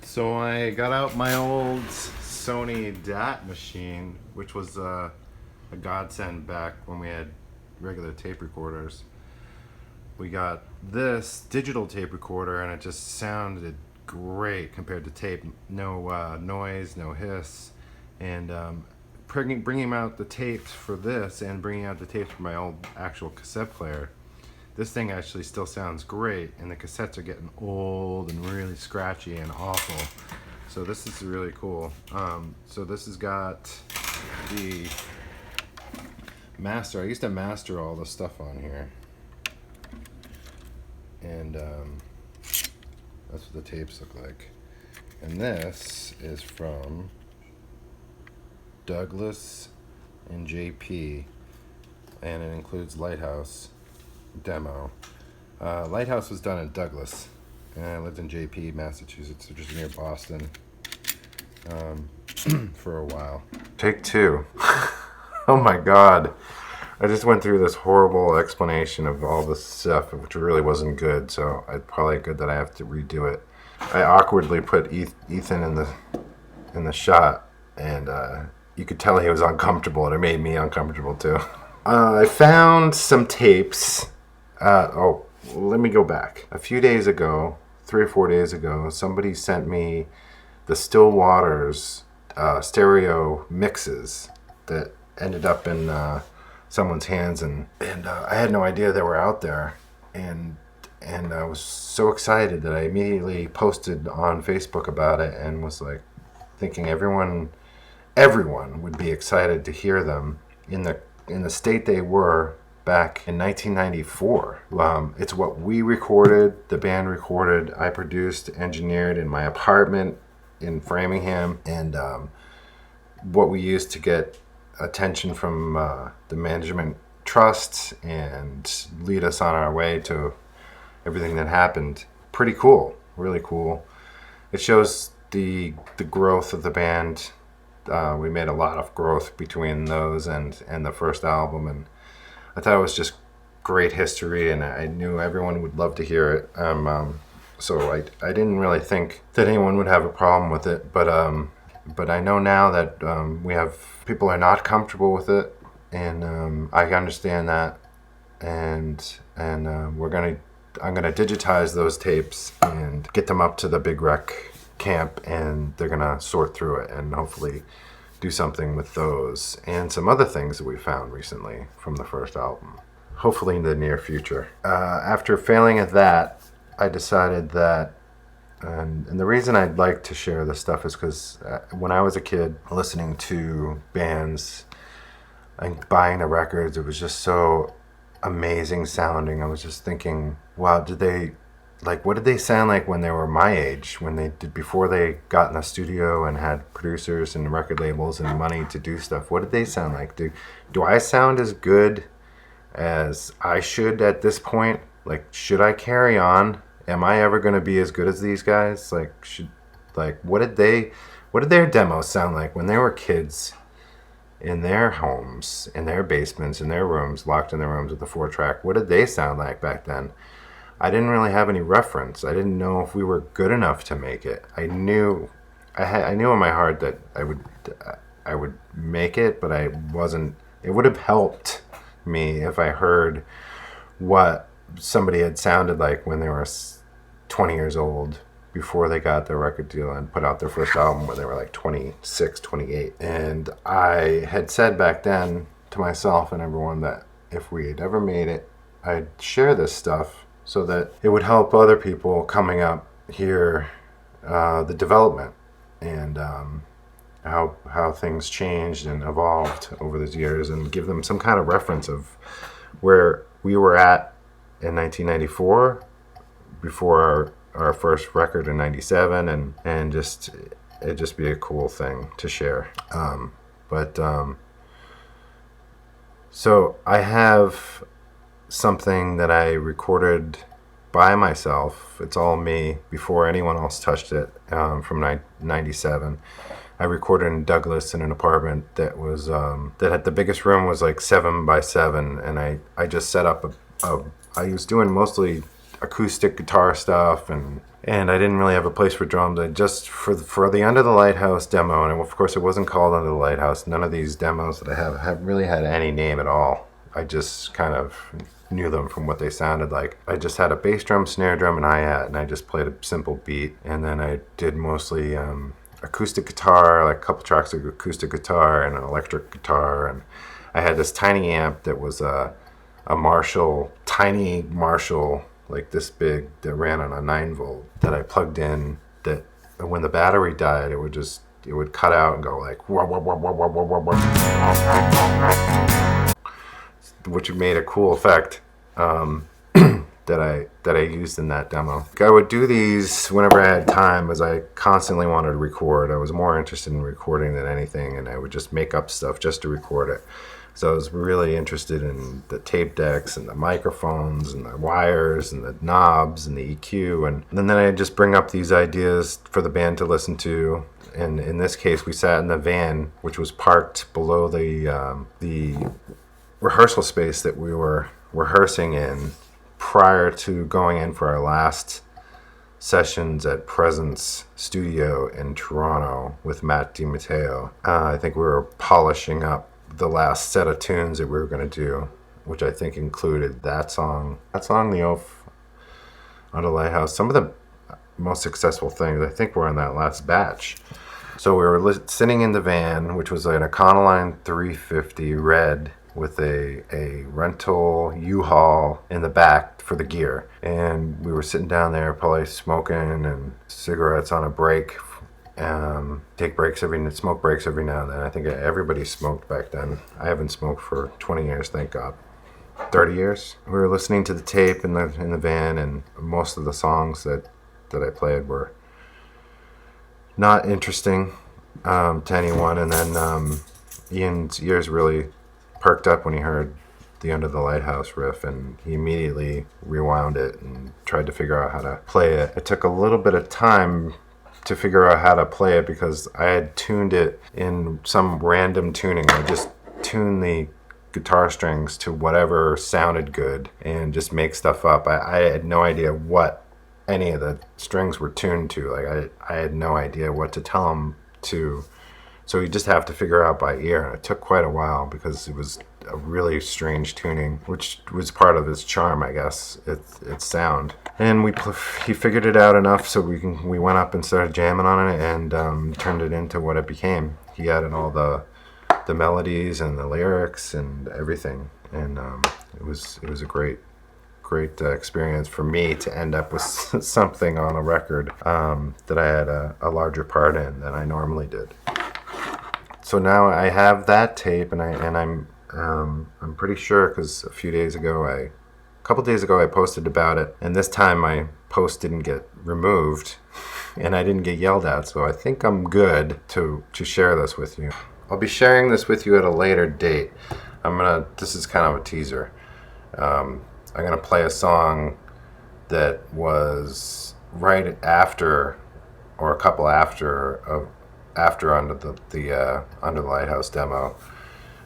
So I got out my old Sony DAT machine, which was a godsend back when we had regular tape recorders. We got this digital tape recorder, and it just sounded great compared to tape. No noise, no hiss, and bringing out the tapes for this and bringing out the tapes for my old actual cassette player. This thing actually still sounds great, and the cassettes are getting old and really scratchy and awful. So this is really cool. So this has got the master. I used to master all the stuff on here, and that's what the tapes look like. And this is from Douglas and JP, and it includes Lighthouse demo. Lighthouse was done in Douglas, and I lived in JP, Massachusetts, which is near Boston, for a while. Take two. Oh my God. I just went through this horrible explanation of all this stuff, which really wasn't good, so it's probably good that I have to redo it. I awkwardly put Ethan in the shot, and you could tell he was uncomfortable, and it made me uncomfortable too. I found some tapes. Let me go back. A few days ago, 3 or 4 days ago, somebody sent me the Still Waters stereo mixes that ended up in someone's hands, and I had no idea they were out there, and I was so excited that I immediately posted on Facebook about it, and was like thinking everyone would be excited to hear them in the state they were back in 1994. It's what we recorded, the band recorded, I produced, engineered in my apartment in Framingham, and what we used to get attention from the management trust and lead us on our way to everything that happened. Pretty cool, really cool. It shows the growth of the band. We made a lot of growth between those and the first album, and I thought it was just great history, and I knew everyone would love to hear it. So I didn't really think that anyone would have a problem with it, but I know now that we have people are not comfortable with it, and I understand that, and I'm gonna digitize those tapes and get them up to the Big Rec camp, and they're gonna sort through it and hopefully do something with those and some other things that we found recently from the first album, hopefully in the near future. After failing at that, I decided that, and the reason I'd like to share this stuff is because when I was a kid listening to bands and buying the records, it was just so amazing sounding. I was just thinking, wow, what did they sound like when they were my age, before they got in the studio and had producers and record labels and money to do stuff? What did they sound like? Do I sound as good as I should at this point? Like, should I carry on? Am I ever going to be as good as these guys? What did their demos sound like when they were kids in their homes, in their basements, in their rooms, locked in their rooms with the 4-track? What did they sound like back then? I didn't really have any reference. I didn't know if we were good enough to make it. I knew in my heart that I would make it, but I wasn't. It would have helped me if I heard what somebody had sounded like when they were 20 years old, before they got their record deal and put out their first album when they were like 26, 28. And I had said back then to myself and everyone that if we had ever made it, I'd share this stuff so that it would help other people coming up hear the development and how things changed and evolved over those years, and give them some kind of reference of where we were at in 1994 before our first record in 97, and it'd just be a cool thing to share. So I have something that I recorded by myself. It's all me before anyone else touched it, from 97. I recorded in Douglas in an apartment that was that had the biggest room was like 7 by 7, and I just set up I was doing mostly acoustic guitar stuff and and I didn't really have a place for drums. I just for the Under the Lighthouse demo, and of course it wasn't called Under the Lighthouse. None of these demos that I have really had any name at all. I just kind of knew them from what they sounded like. I just had a bass drum, snare drum, and hi-hat, and I just played a simple beat. And then I did mostly acoustic guitar, like a couple tracks of acoustic guitar and an electric guitar. And I had this tiny amp that was a Marshall, tiny Marshall, like this big, that ran on a 9-volt that I plugged in, that when the battery died, it would cut out and go like wah, wah, wah, wah, wah, wah, wah, wah, which made a cool effect that I used in that demo. I would do these whenever I had time, as I constantly wanted to record. I was more interested in recording than anything, and I would just make up stuff just to record it. So I was really interested in the tape decks and the microphones and the wires and the knobs and the EQ. And then I'd just bring up these ideas for the band to listen to. And in this case, we sat in the van, which was parked below the rehearsal space that we were rehearsing in prior to going in for our last sessions at Presence Studio in Toronto with Matt DiMatteo. I think we were polishing up the last set of tunes that we were going to do, which I think included that song, the Oaf, Under the Lighthouse. Some of the most successful things I think were in that last batch. So we were sitting in the van, which was an Econoline 350 red with a rental U-Haul in the back for the gear, and we were sitting down there probably smoking and cigarettes on a break. Smoke breaks every now and then. I think everybody smoked back then. I haven't smoked for 20 years, thank God. 30 years. We were listening to the tape in the van, and most of the songs that I played were not interesting to anyone. And then Ian's ears really perked up when he heard the Under the Lighthouse riff, and he immediately rewound it and tried to figure out how to play it. It took a little bit of time to figure out how to play it because I had tuned it in some random tuning. I just tuned the guitar strings to whatever sounded good and just make stuff up. I had no idea what any of the strings were tuned to. Like I had no idea what to tell them to. So you just have to figure out by ear. And it took quite a while because it was a really strange tuning, which was part of its charm, I guess, its sound. And he figured it out enough so we went up and started jamming on it and turned it into what it became. He added all the melodies and the lyrics and everything, and it was a great experience for me to end up with something on a record that I had a larger part in than I normally did. So now I have that tape, and I'm pretty sure because a couple days ago I posted about it, and this time my post didn't get removed, and I didn't get yelled at. So I think I'm good to share this with you. I'll be sharing this with you at a later date. This is kind of a teaser. I'm gonna play a song that was right after, or a couple after Under the Lighthouse demo,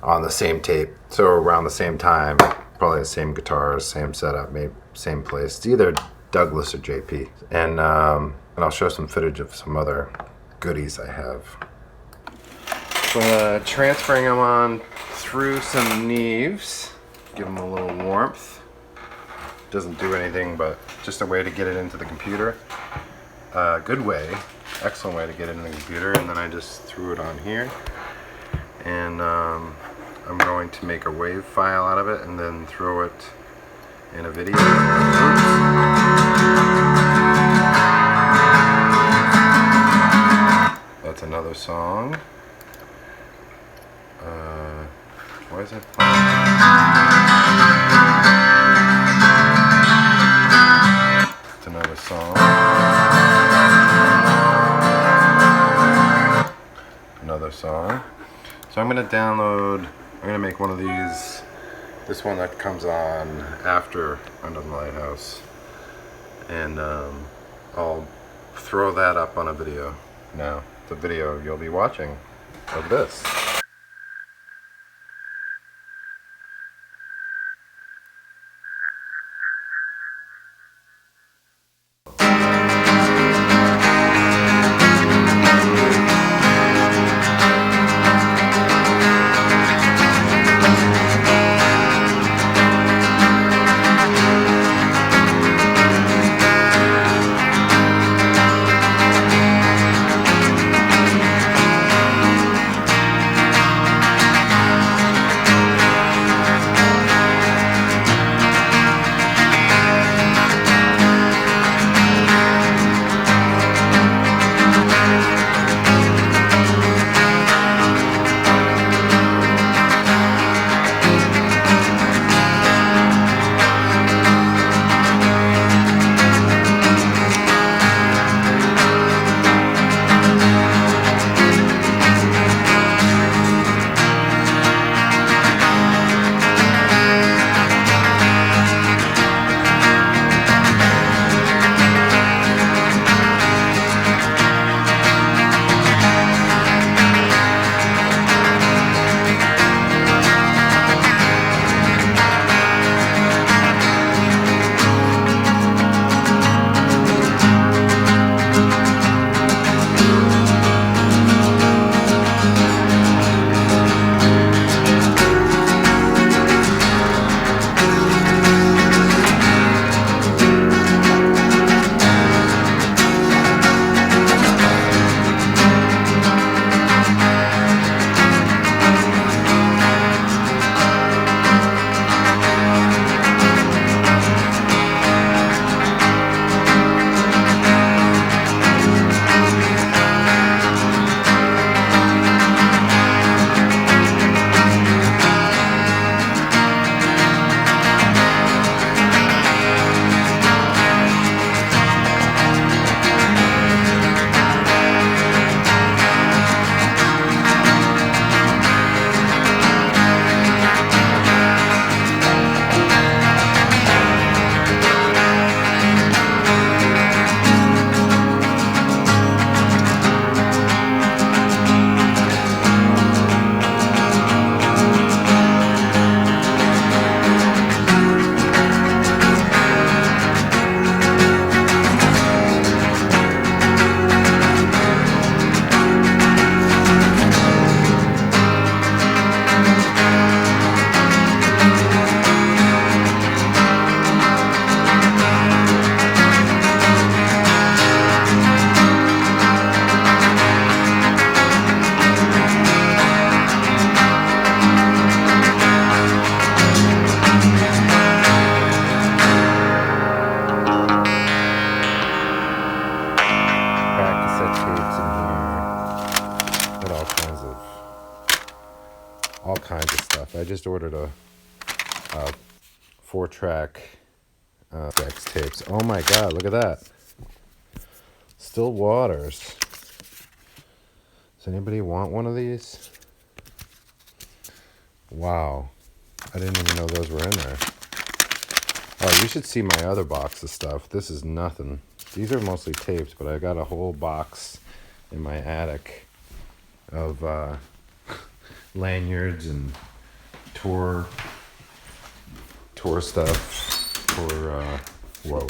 on the same tape. So around the same time, probably the same guitars, same setup, maybe same place. It's either Douglas or JP, and I'll show some footage of some other goodies I have. So transferring them on through some Neves, give them a little warmth. Doesn't do anything, but just a way to get it into the computer. Good way, excellent way to get it in the computer. And then I just threw it on here, and I'm going to make a WAV file out of it and then throw it in a video. That's another song. Why is it playing? That's another song. Another song. So I'm going to make one of these, this one that comes on after Under the Lighthouse, and I'll throw that up on a video. Now, the video you'll be watching of this. stuff. I just ordered a 4-track X tapes. Oh my god, look at that. Still Waters. Does anybody want one of these? Wow. I didn't even know those were in there. Oh, you should see my other box of stuff. This is nothing. These are mostly tapes, but I got a whole box in my attic of lanyards and tour stuff for whoa.